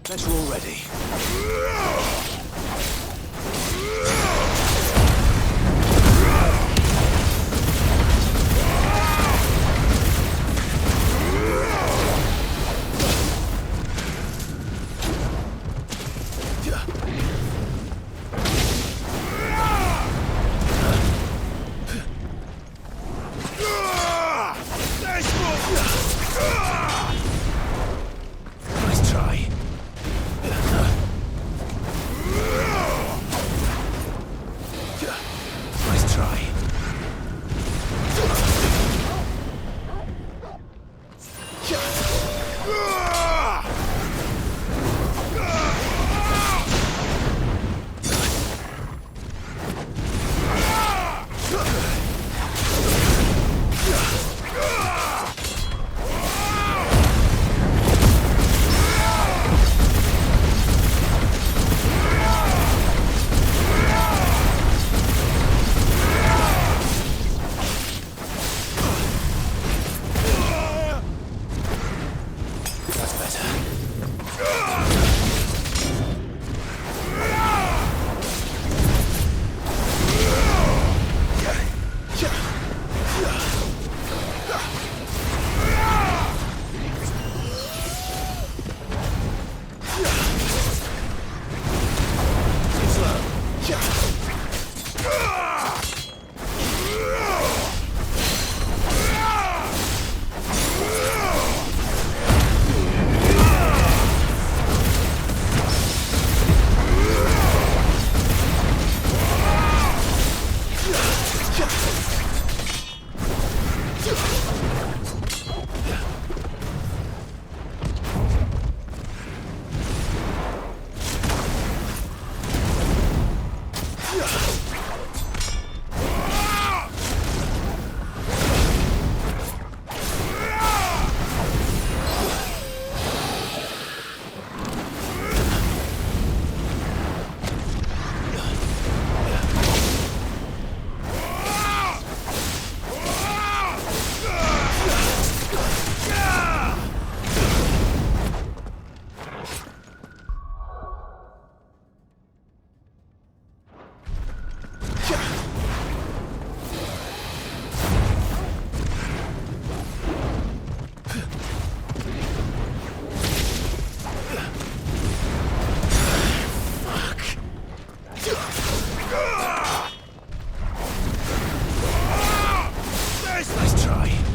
Better already. Nice try.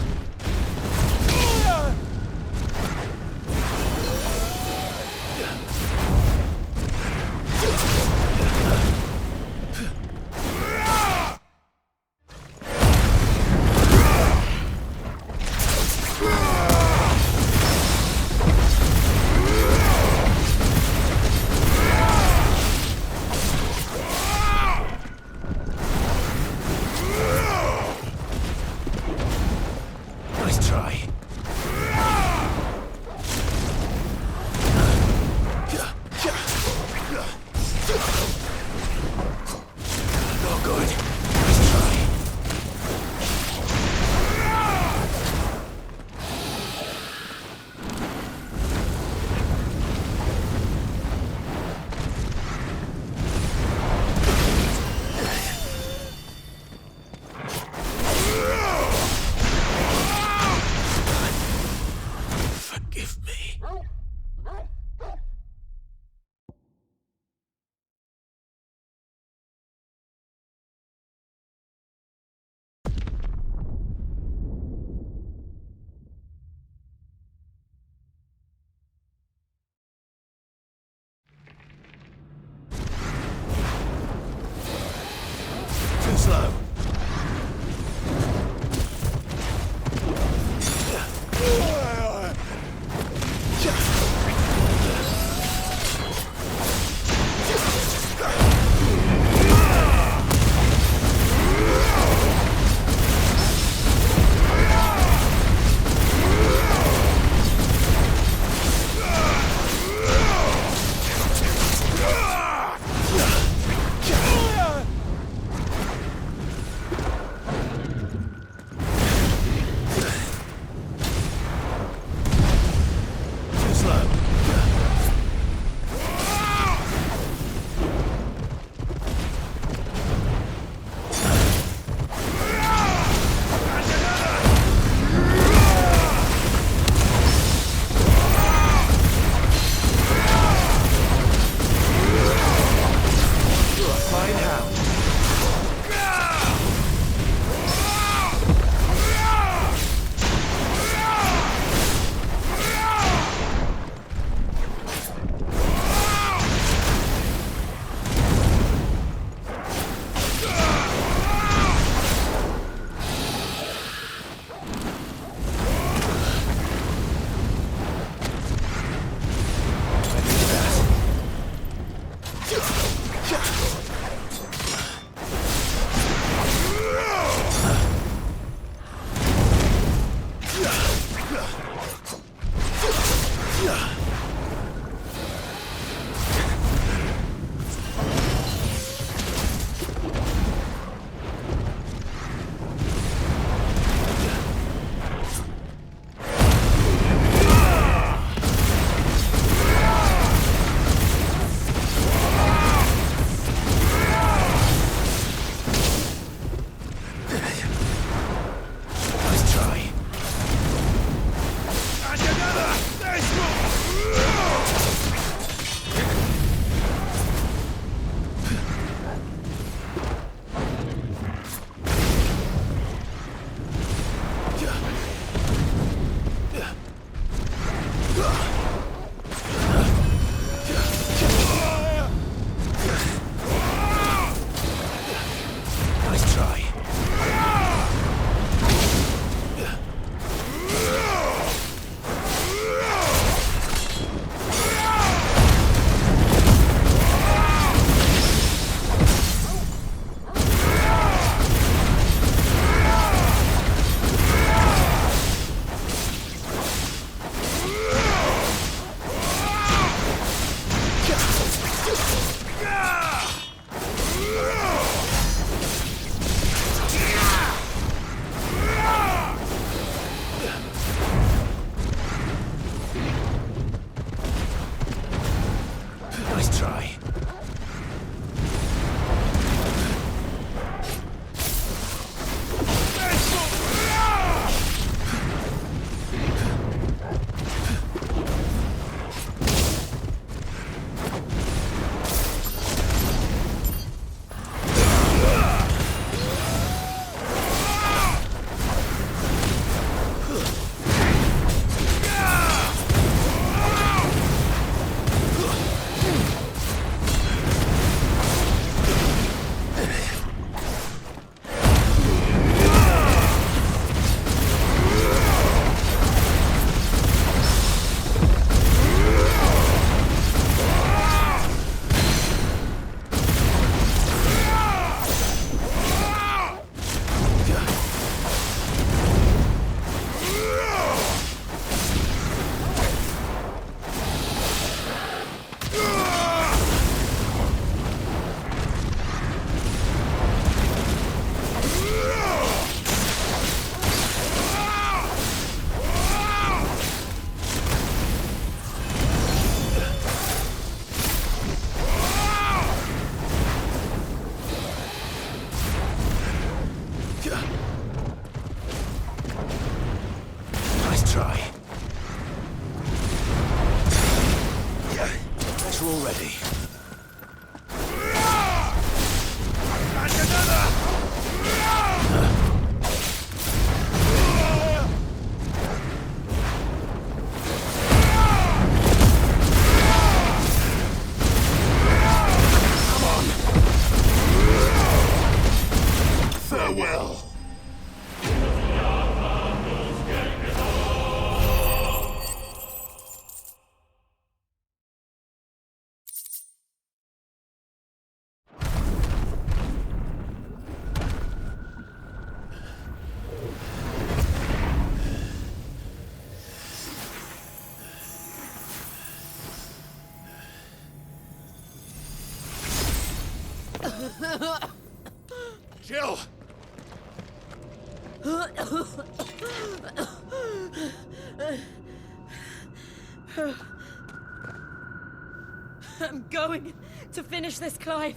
I'm going to finish this, Clive.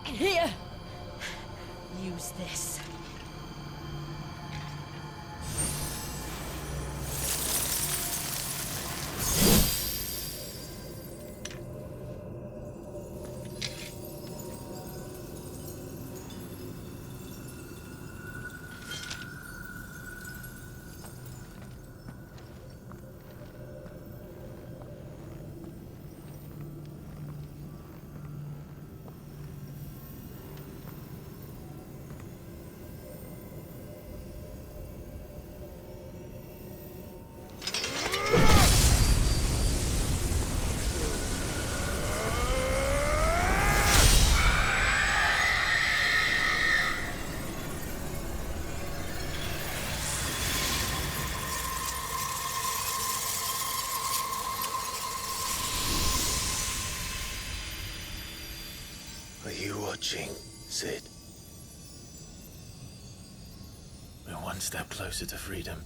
Here! Use this. Are you watching, Sid? We're one step closer to freedom.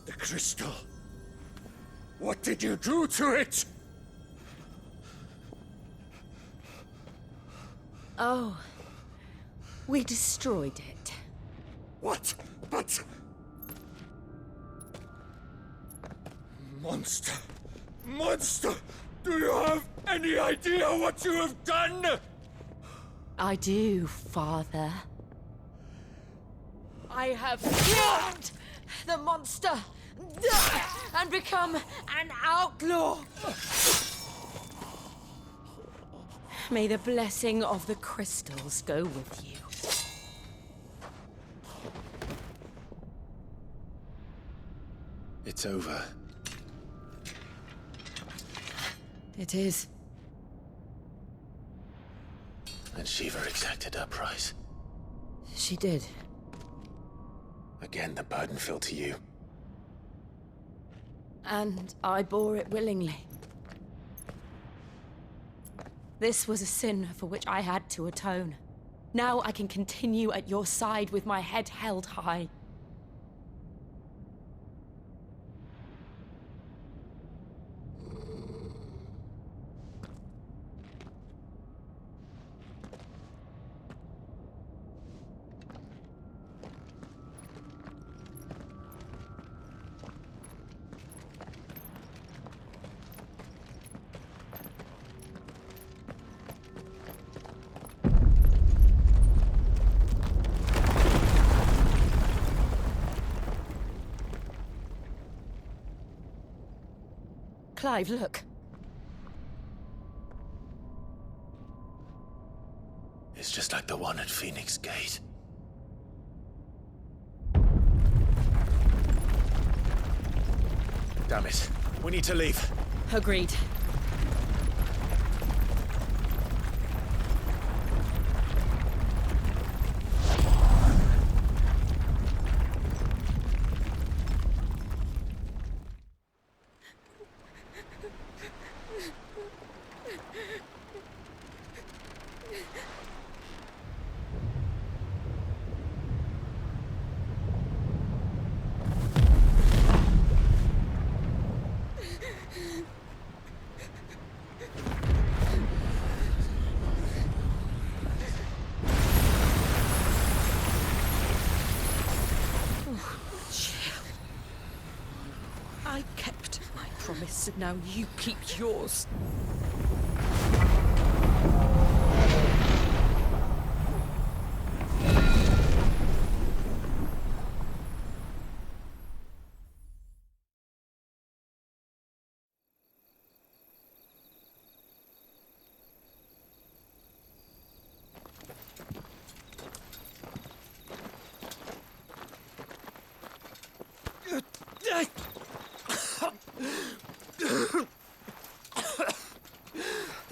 The crystal. What did you do to it? Oh. We destroyed it. What? But... Monster! Monster! Do you have any idea what you have done? I do, Father. I have killed the monster and become an outlaw. May the blessing of the crystals go with you. It's over. It is. And Shiva exacted her price. She did. Again, the burden fell to you. And I bore it willingly. This was a sin for which I had to atone. Now I can continue at your side with my head held high. Clive, look. It's just like the one at Phoenix Gate. Damn it. We need to leave. Agreed. I kept my promise, and now you keep yours.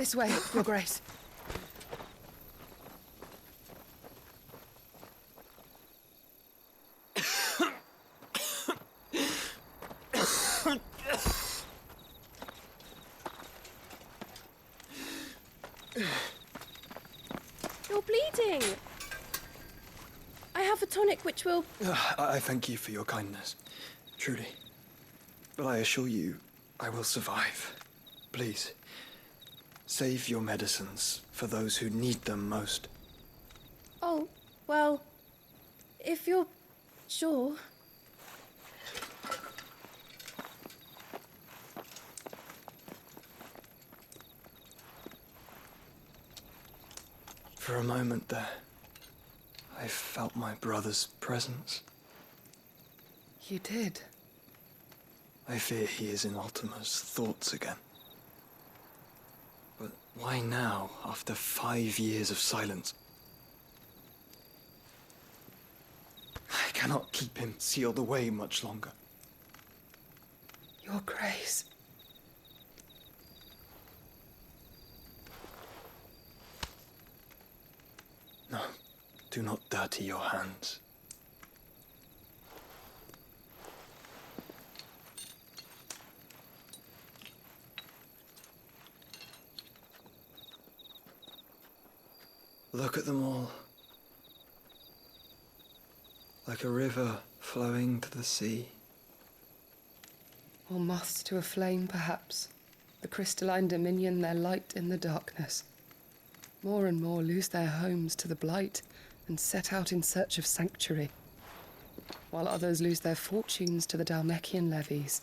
This way, Your Grace. You're bleeding. I have a tonic which will... I thank you for your kindness, truly. But I assure you, I will survive. Please, save your medicines for those who need them most. Oh, well, if you're sure. For a moment there, I felt my brother's presence. You did. I fear he is in Ultima's thoughts again. But why now, after 5 years of silence? I cannot keep him sealed away much longer. Your Grace. No, do not dirty your hands. Look at them all. Like a river flowing to the sea. Or moths to a flame, perhaps. The crystalline dominion their light in the darkness. More and more lose their homes to the blight and set out in search of sanctuary, while others lose their fortunes to the Dhalmekian levies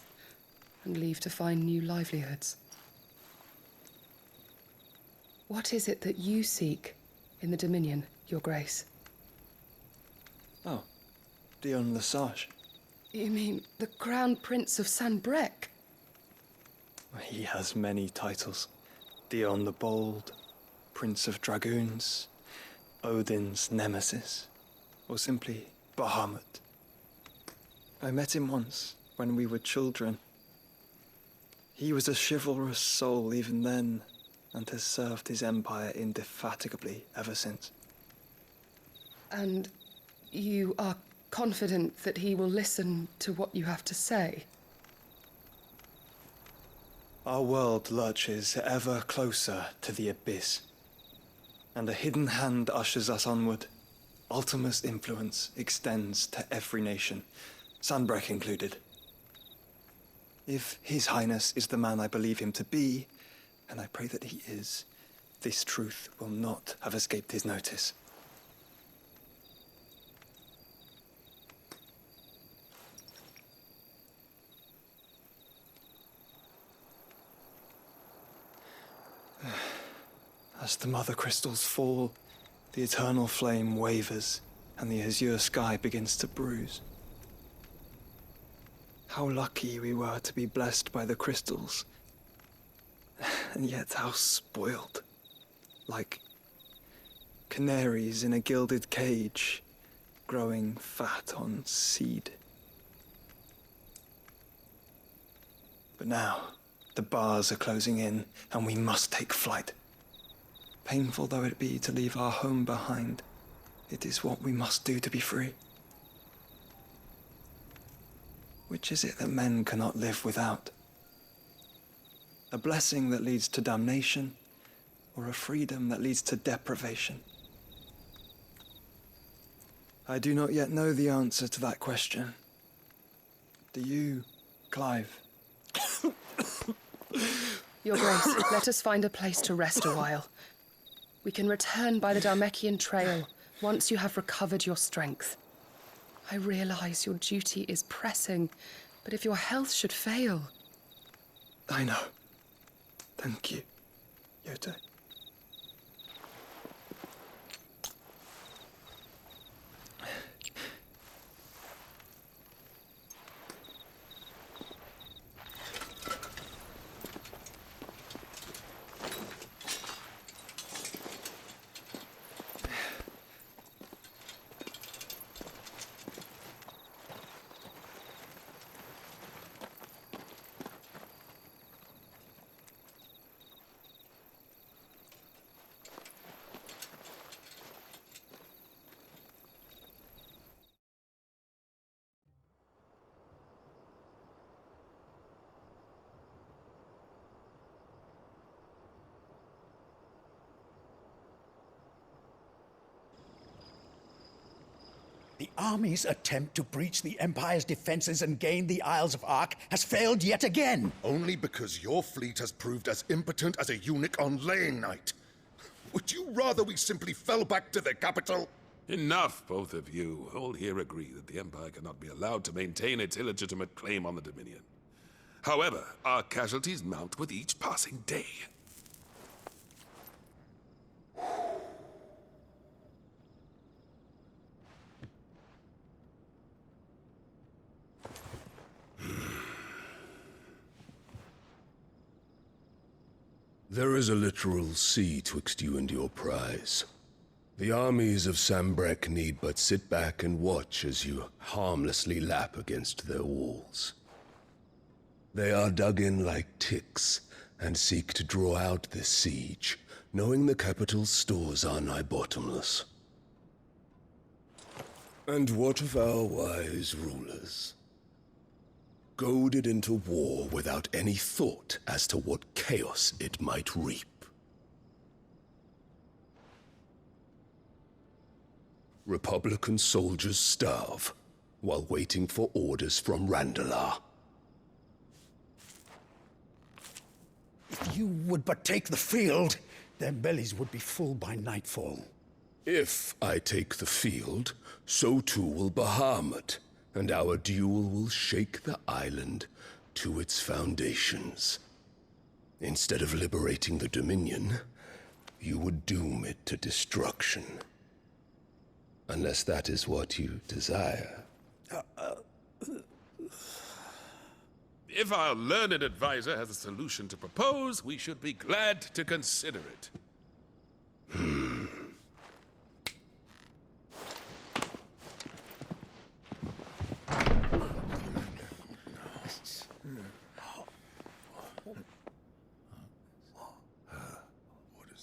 and leave to find new livelihoods. What is it that you seek in the Dominion, Your Grace? Oh, Dion Lesage. You mean the Crown Prince of Sanbrec? He has many titles. Dion the Bold, Prince of Dragoons, Odin's Nemesis, or simply Bahamut. I met him once, when we were children. He was a chivalrous soul even then, and has served his empire indefatigably ever since. And you are confident that he will listen to what you have to say? Our world lurches ever closer to the abyss, and a hidden hand ushers us onward. Ultima's influence extends to every nation, Sanbrec included. If His Highness is the man I believe him to be, and I pray that he is, this truth will not have escaped his notice. As the mother crystals fall, the eternal flame wavers, and the azure sky begins to bruise. How lucky we were to be blessed by the crystals, and yet how spoiled. Like canaries in a gilded cage, growing fat on seed. But now, the bars are closing in, and we must take flight. Painful though it be to leave our home behind, it is what we must do to be free. Which is it that men cannot live without? A blessing that leads to damnation, or a freedom that leads to deprivation? I do not yet know the answer to that question. Do you, Clive? Your Grace, let us find a place to rest a while. We can return by the Dhalmekian trail once you have recovered your strength. I realize your duty is pressing, but if your health should fail... I know. Thank you, Yote. The army's attempt to breach the Empire's defenses and gain the Isles of Ark has failed yet again. Only because your fleet has proved as impotent as a eunuch on laying night. Would you rather we simply fell back to the capital? Enough, both of you. All here agree that the Empire cannot be allowed to maintain its illegitimate claim on the Dominion. However, our casualties mount with each passing day. There is a literal sea twixt you and your prize. The armies of Sambrek need but sit back and watch as you harmlessly lap against their walls. They are dug in like ticks and seek to draw out this siege, knowing the capital's stores are nigh bottomless. And what of our wise rulers? Goaded into war without any thought as to what chaos it might reap. Republican soldiers starve while waiting for orders from Randalar. If you would but take the field, their bellies would be full by nightfall. If I take the field, so too will Bahamut, and our duel will shake the island to its foundations. Instead of liberating the Dominion, you would doom it to destruction. Unless that is what you desire. If our learned advisor has a solution to propose, we should be glad to consider it.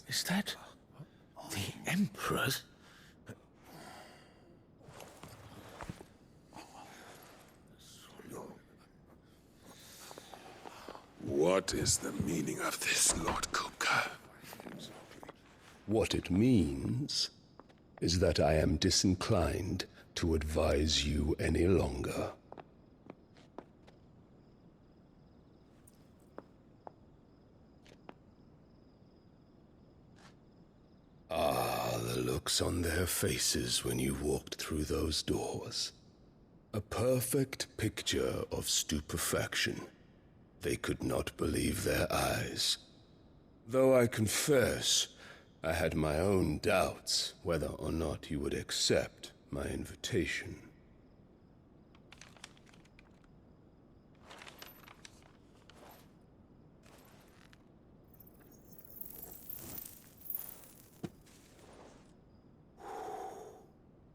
Is that the Emperor's? What is the meaning of this, Lord Kupka? What it means is that I am disinclined to advise you any longer. Ah, the looks on their faces when you walked through those doors. A perfect picture of stupefaction. They could not believe their eyes. Though I confess, I had my own doubts whether or not you would accept my invitation.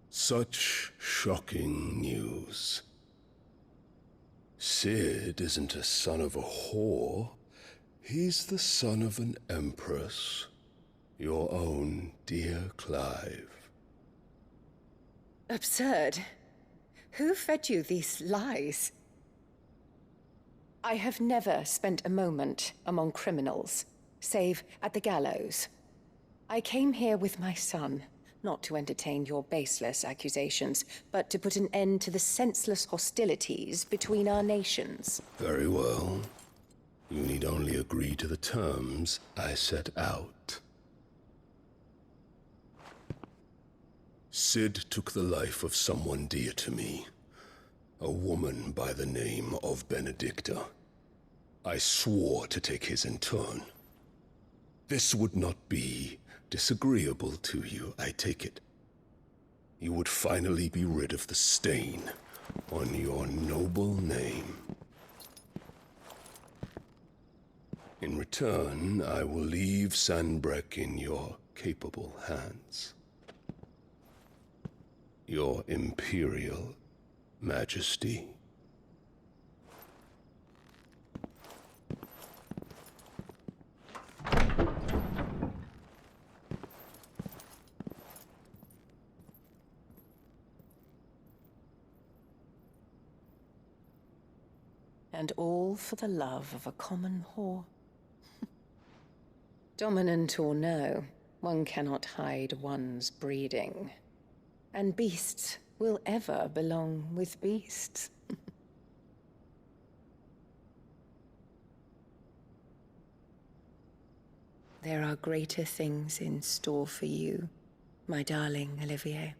Such shocking news. Sid isn't a son of a whore. He's the son of an empress. Your own dear Clive. Absurd. Who fed you these lies? I have never spent a moment among criminals, save at the gallows. I came here with my son, not to entertain your baseless accusations, but to put an end to the senseless hostilities between our nations. Very well. You need only agree to the terms I set out. Sid took the life of someone dear to me, a woman by the name of Benedicta. I swore to take his in turn. This would not be disagreeable to you, I take it. You would finally be rid of the stain on your noble name. In return, I will leave Sanbreque in your capable hands. Your Imperial Majesty. And all for the love of a common whore. Dominant or no, one cannot hide one's breeding. And beasts will ever belong with beasts. There are greater things in store for you, my darling Olivier.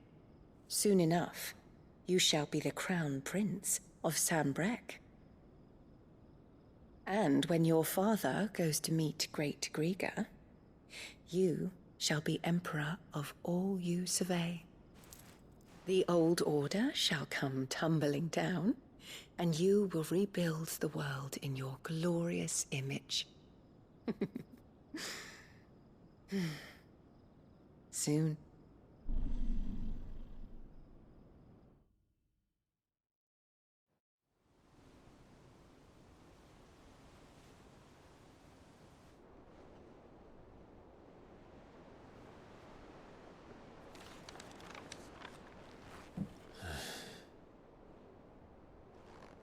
Soon enough, you shall be the crown prince of Sambrec. And when your father goes to meet Great Griga, you shall be emperor of all you survey. The old order shall come tumbling down, and you will rebuild the world in your glorious image. Soon.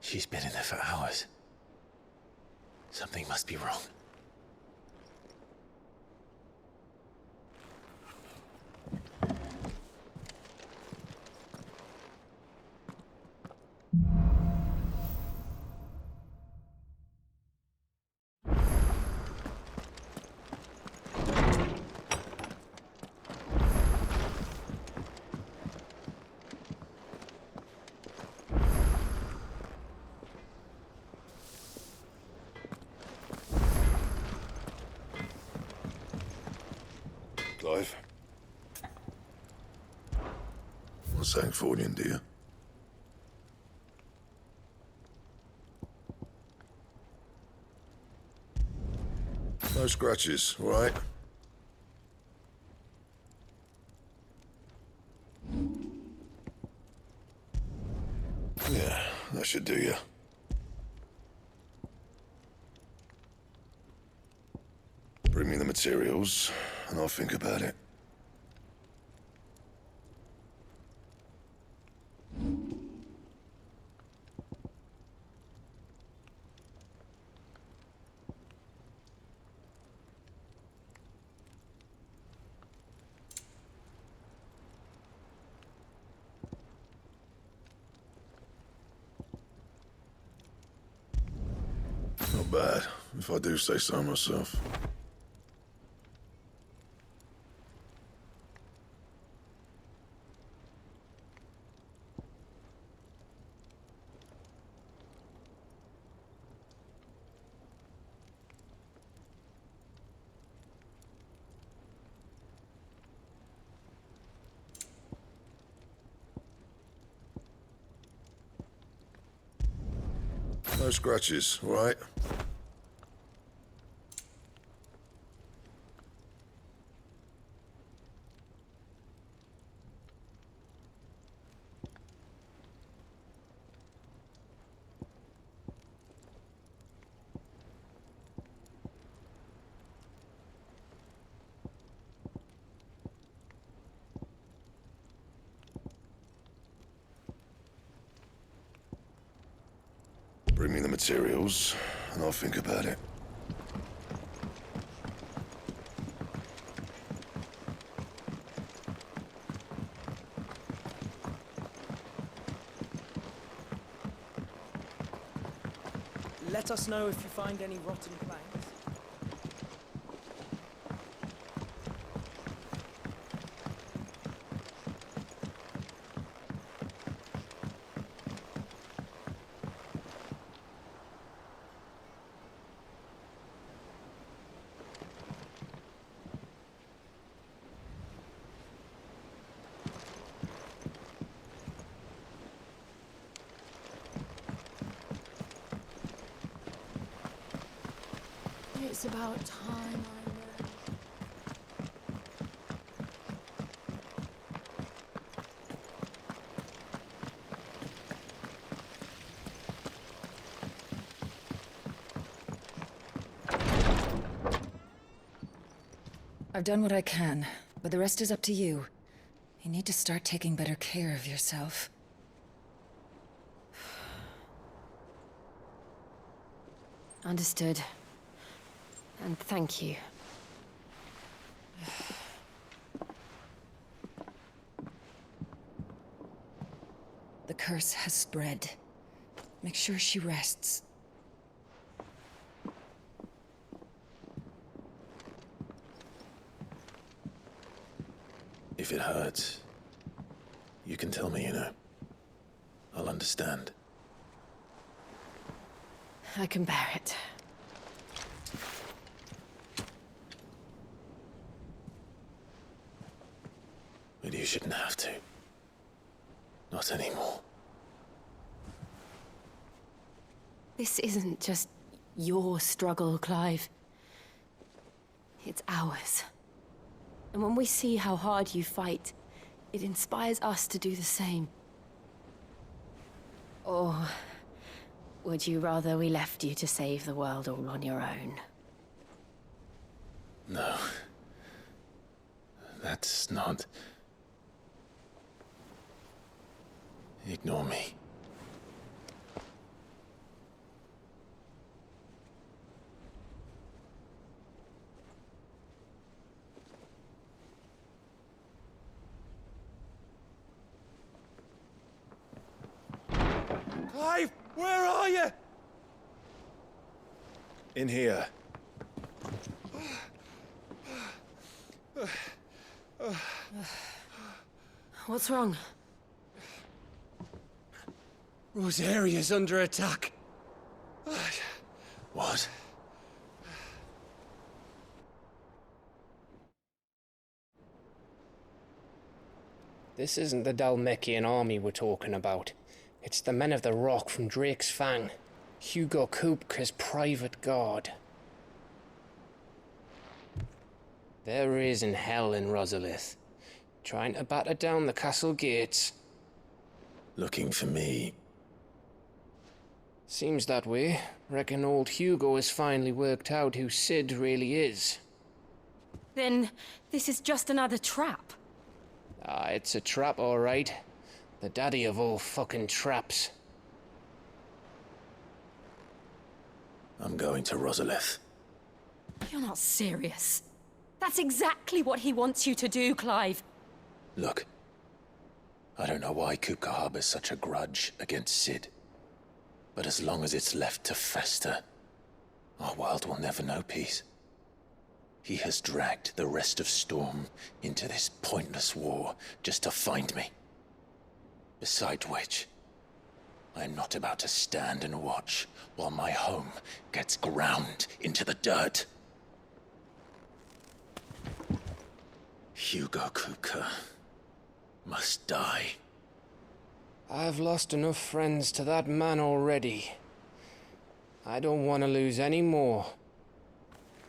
She's been in there for hours. Something must be wrong. Clive? What's Sancfordian, dear? No scratches, all right? Yeah, that should do you. Bring me the materials, and I'll think about it. Not bad, if I do say so myself. No scratches, all right? Bring me the materials, and I'll think about it. Let us know if you find any rotten planks. It's about time I learned. I've done what I can, but the rest is up to you. You need to start taking better care of yourself. Understood. And thank you. curse has spread. Make sure she rests. If it hurts, you can tell me, you know. I'll understand. I can bear it. But you shouldn't have to. Not anymore. This isn't just your struggle, Clive. It's ours. And when we see how hard you fight, it inspires us to do the same. Or would you rather we left you to save the world all on your own? No. That's not... Ignore me. Clive, where are you? In here. What's wrong? Rosaria's under attack. What? This isn't the Dalmekian army we're talking about. It's the men of the Rock from Drake's Fang. Hugo Kupka's private guard. There is in hell in Rosalith, trying to batter down the castle gates. Looking for me? Seems that way. Reckon old Hugo has finally worked out who Sid really is. Then this is just another trap. Ah, it's a trap, all right. The daddy of all fucking traps. I'm going to Rosalith. You're not serious. That's exactly what he wants you to do, Clive. Look, I don't know why Kupka harbors such a grudge against Sid. But as long as it's left to fester, our world will never know peace. He has dragged the rest of Storm into this pointless war just to find me. Besides which, I am not about to stand and watch while my home gets ground into the dirt. Hugo Kupka must die. I've lost enough friends to that man already. I don't want to lose any more.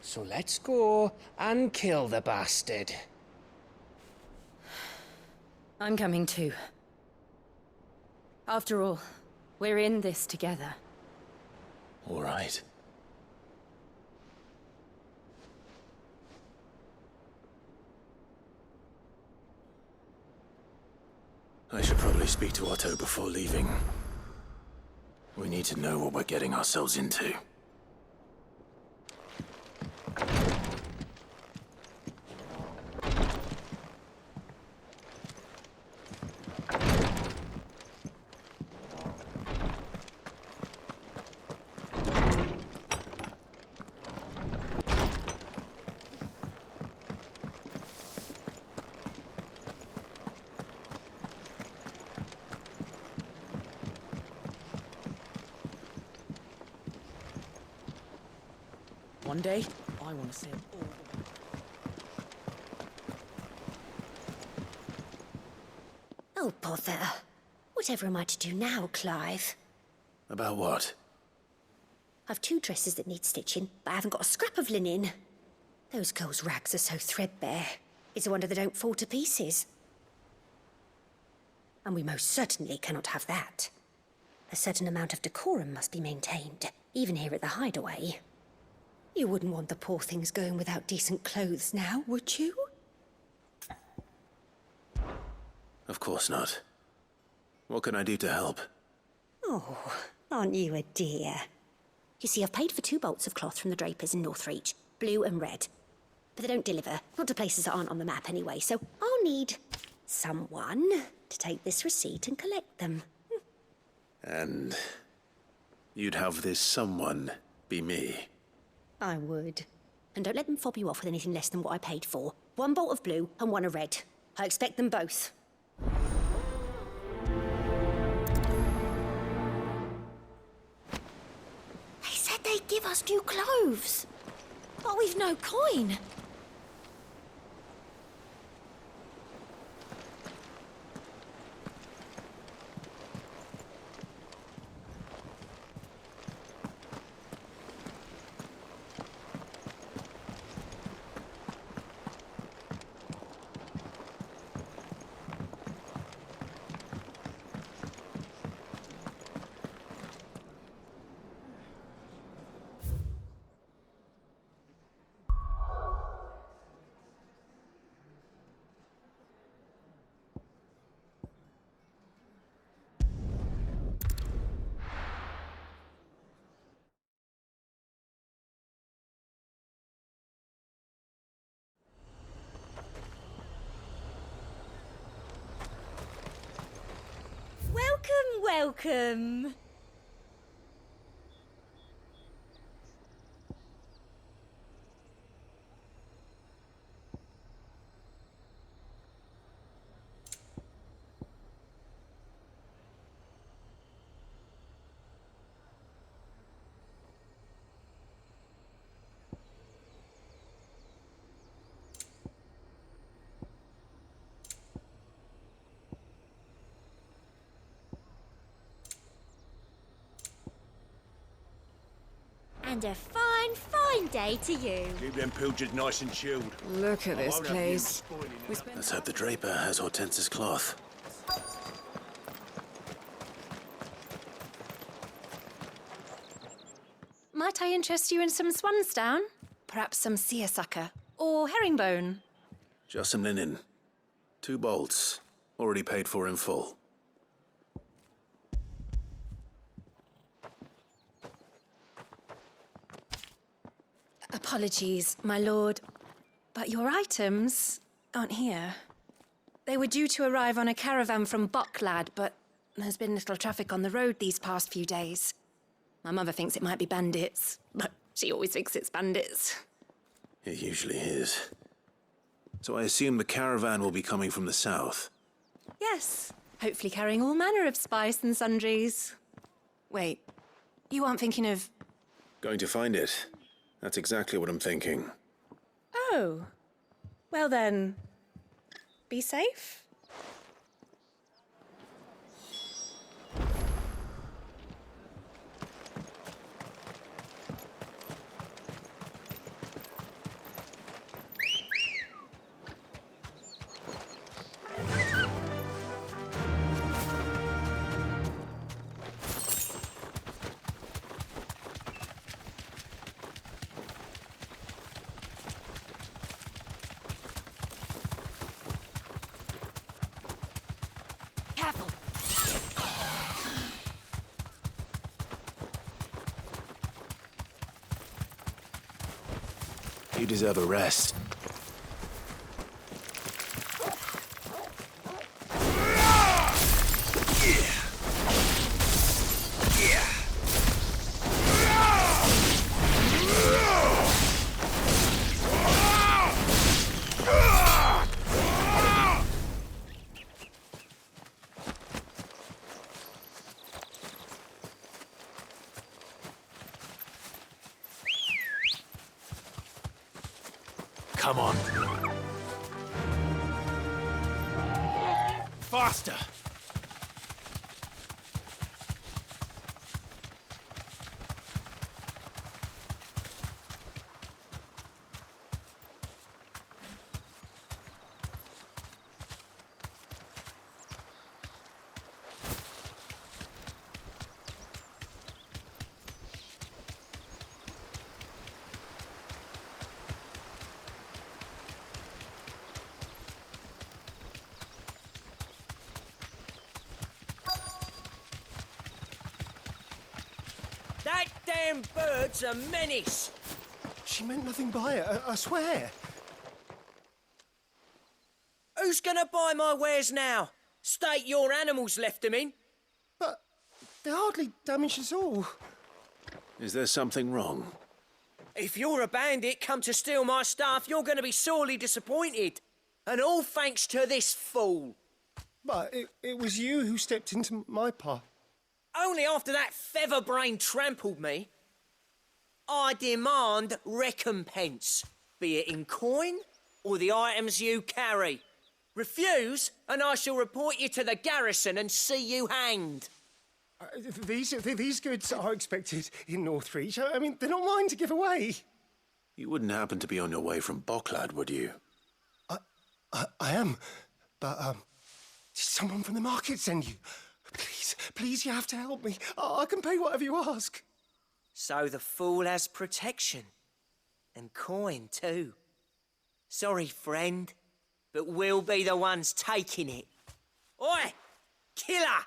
So let's go and kill the bastard. I'm coming too. After all, we're in this together. All right. I should probably speak to Otto before leaving. We need to know what we're getting ourselves into. One day, I want to see them all. Oh, bother. Whatever am I to do now, Clive? About what? I've 2 dresses that need stitching, but I haven't got a scrap of linen. Those girls' rags are so threadbare. It's a wonder they don't fall to pieces. And we most certainly cannot have that. A certain amount of decorum must be maintained, even here at the hideaway. You wouldn't want the poor things going without decent clothes now, would you? Of course not. What can I do to help? Oh, aren't you a dear? You see, I've paid for 2 bolts of cloth from the drapers in Northreach, blue and red. But they don't deliver, not to places that aren't on the map anyway, so I'll need someone to take this receipt and collect them. And you'd have this someone be me. I would. And don't let them fob you off with anything less than what I paid for. 1 bolt of blue and 1 of red. I expect them both. They said they'd give us new clothes. But we've no coin. Welcome. And a fine, fine day to you. Keep them pilchards nice and chilled. Look at this place. Let's hope the Draper has Hortense's cloth. Might I interest you in some swansdown? Perhaps some seersucker or herringbone? Just some linen. 2 bolts. Already paid for in full. Apologies, my lord, but your items aren't here. They were due to arrive on a caravan from Bucklad, but there's been little traffic on the road these past few days. My mother thinks it might be bandits, but she always thinks it's bandits. It usually is. So I assume the caravan will be coming from the south. Yes, hopefully carrying all manner of spice and sundries. Wait, you aren't thinking of... Going to find it. That's exactly what I'm thinking. Oh. Well then, be safe. You deserve a rest. Come on. Faster! That damn bird's a menace. She meant nothing by it, I swear. Who's gonna buy my wares now? State your animals left them in. They hardly damaged us all. Is there something wrong? If you're a bandit come to steal my stuff, you're going to be sorely disappointed. And all thanks to this fool. But it was you who stepped into my path. Only after that feather-brain trampled me. I demand recompense, be it in coin or the items you carry. Refuse, and I shall report you to the garrison and see you hanged. These goods are expected in Northreach. I mean, they're not mine to give away. You wouldn't happen to be on your way from Bocklad, would you? I am, but did someone from the market send you? Please, you have to help me. I can pay whatever you ask. So the fool has protection. And coin, too. Sorry, friend, but we'll be the ones taking it. Oi! Killer!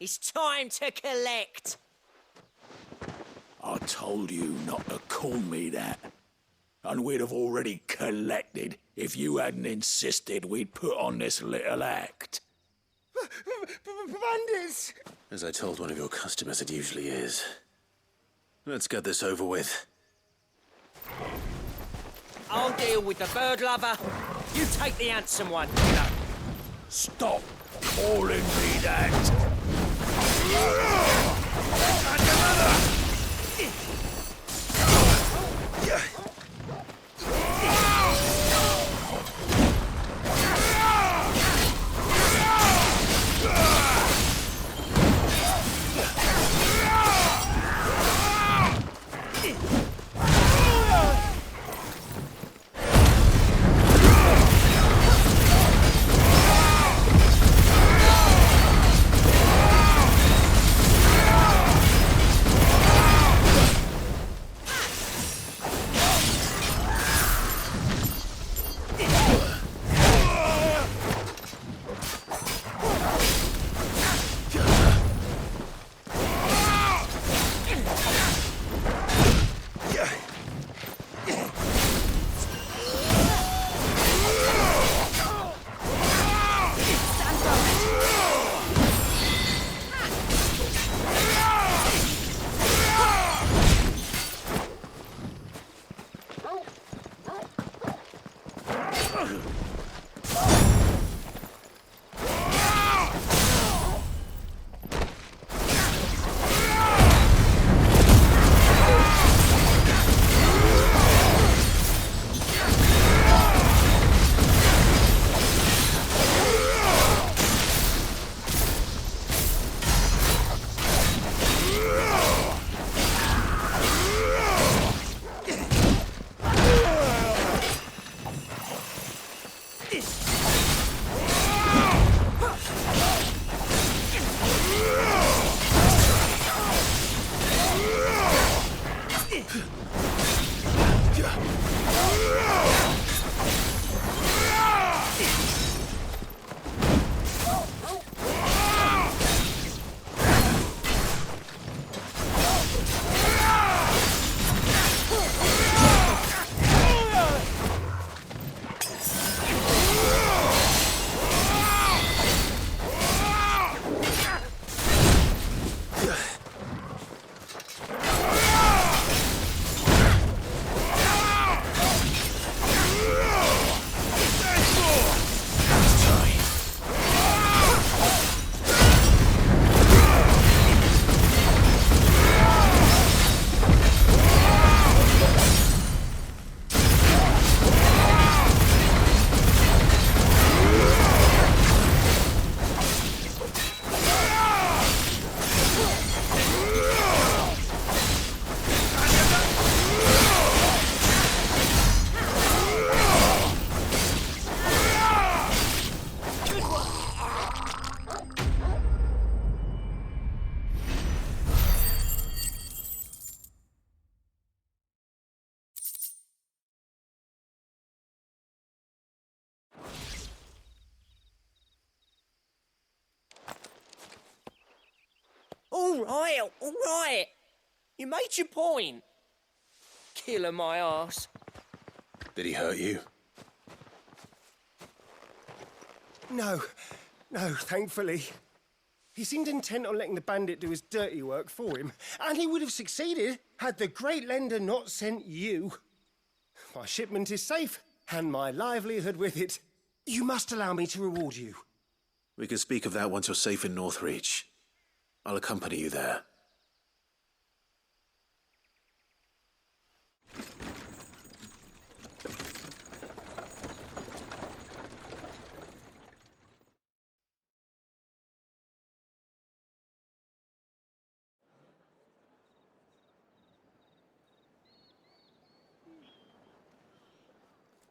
It's time to collect! I told you not to call me that. And we'd have already collected if you hadn't insisted we'd put on this little act. Bandits! As I told one of your customers, it usually is. Let's get this over with. I'll deal with the bird lover. You take the handsome one, killer. Stop calling me that! All right. You made your point. Killer my ass. Did he hurt you? No, thankfully. He seemed intent on letting the bandit do his dirty work for him, and he would have succeeded had the great lender not sent you. My shipment is safe, and my livelihood with it. You must allow me to reward you. We can speak of that once you're safe in Northreach. I'll accompany you there.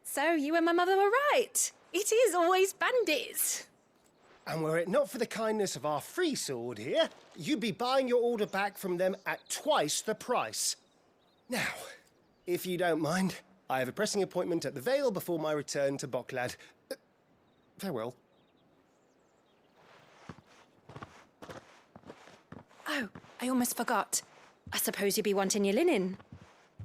So, you and my mother were right. It is always bandits. And were it not for the kindness of our free sword here, you'd be buying your order back from them at twice the price. Now, if you don't mind, I have a pressing appointment at the Vale before my return to Bocklad. Farewell. Oh, I almost forgot. I suppose you'll be wanting your linen.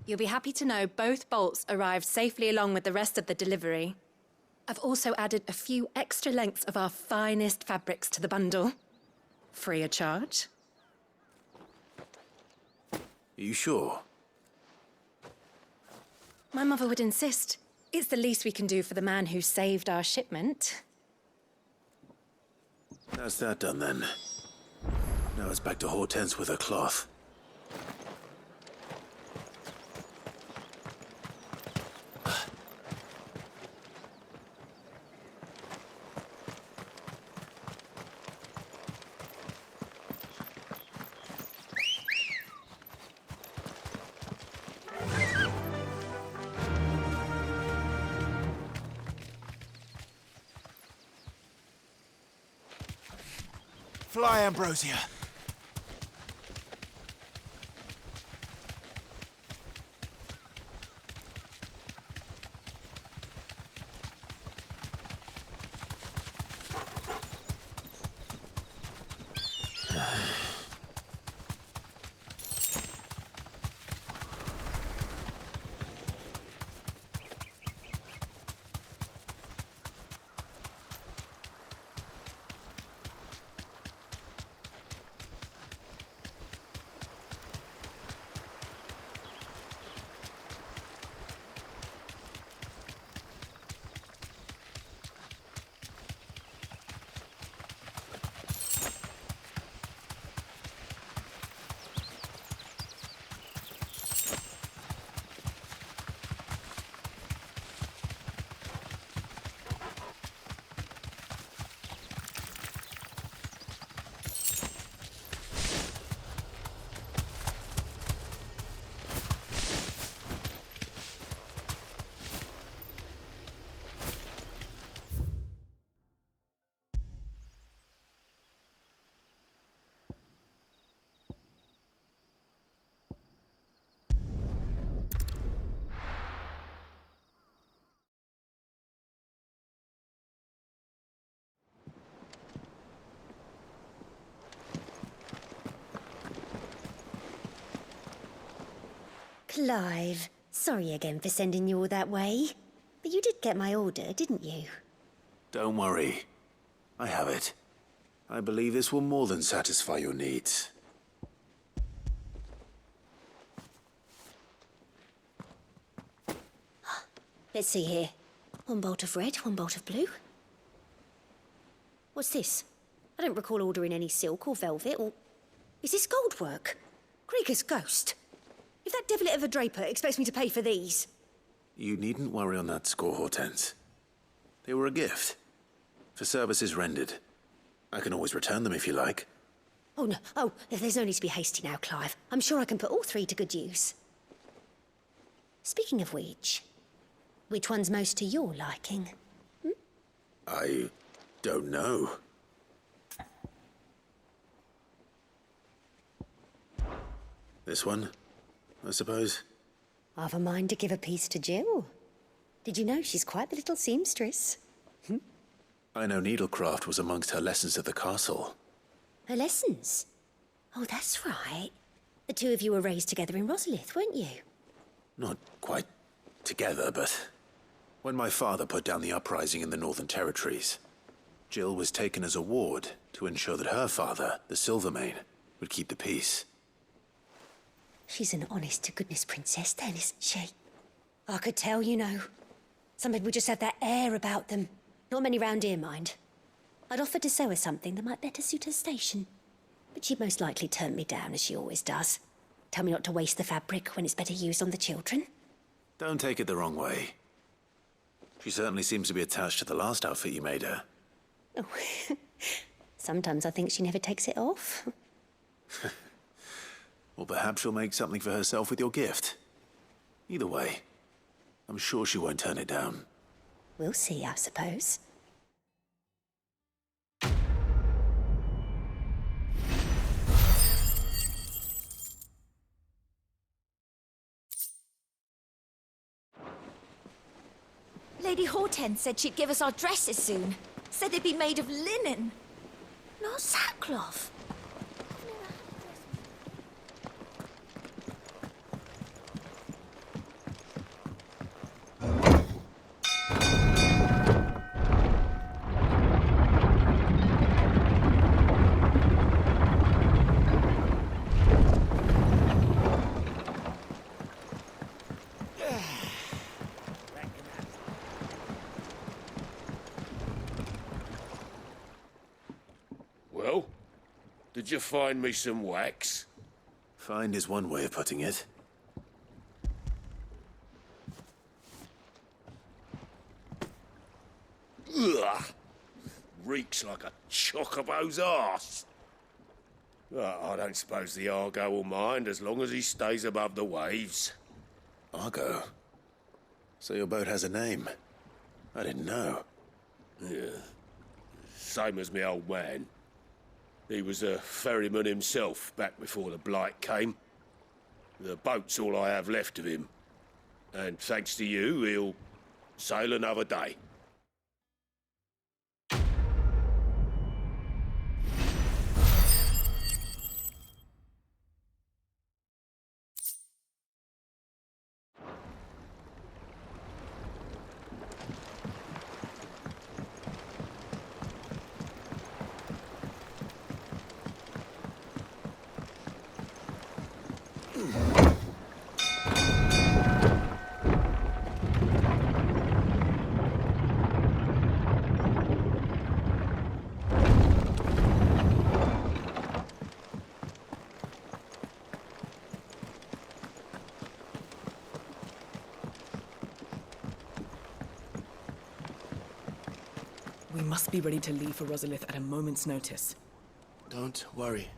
You'll be happy to know both bolts arrived safely along with the rest of the delivery. I've also added a few extra lengths of our finest fabrics to the bundle. Free of charge. Are you sure? My mother would insist. It's the least we can do for the man who saved our shipment. That's that done then. Now it's back to Hortense with her cloth. Fly, Ambrosia. Clive, sorry again for sending you all that way. But you did get my order, didn't you? Don't worry. I have it. I believe this will more than satisfy your needs. Let's see here. One bolt of red, one bolt of blue. What's this? I don't recall ordering any silk or velvet or... Is this gold work? Krieger's ghost. If that devilit of a draper expects me to pay for these... You needn't worry on that score, Hortense. They were a gift. For services rendered. I can always return them if you like. Oh, no. Oh, there's no need to be hasty now, Clive. I'm sure I can put all three to good use. Speaking of which one's most to your liking? I don't know. This one, I suppose. I've a mind to give a piece to Jill. Did you know she's quite the little seamstress? I know needlecraft was amongst her lessons at the castle. Her lessons? Oh, that's right. The two of you were raised together in Rosalith, weren't you? Not quite together, but... When my father put down the uprising in the Northern Territories, Jill was taken as a ward to ensure that her father, the Silvermane, would keep the peace. She's an honest-to-goodness princess then, isn't she? I could tell, you know. Some people just have that air about them. Not many round here, mind. I'd offered to sew her something that might better suit her station. But she'd most likely turn me down, as she always does. Tell me not to waste the fabric when it's better used on the children. Don't take it the wrong way. She certainly seems to be attached to the last outfit you made her. Oh, sometimes I think she never takes it off. Or perhaps she'll make something for herself with your gift. Either way, I'm sure she won't turn it down. We'll see, I suppose. Lady Hortense said she'd give us our dresses soon. Said they'd be made of linen, not sackcloth. Well, did you find me some wax? Find is one way of putting it. Ugh! Reeks like a chocobo's arse. I don't suppose the Argo will mind as long as he stays above the waves. Argo? So your boat has a name? I didn't know. Yeah. Same as me old man. He was a ferryman himself back before the Blight came. The boat's all I have left of him. And thanks to you, he'll sail another day. We must be ready to leave for Rosalith at a moment's notice. Don't worry.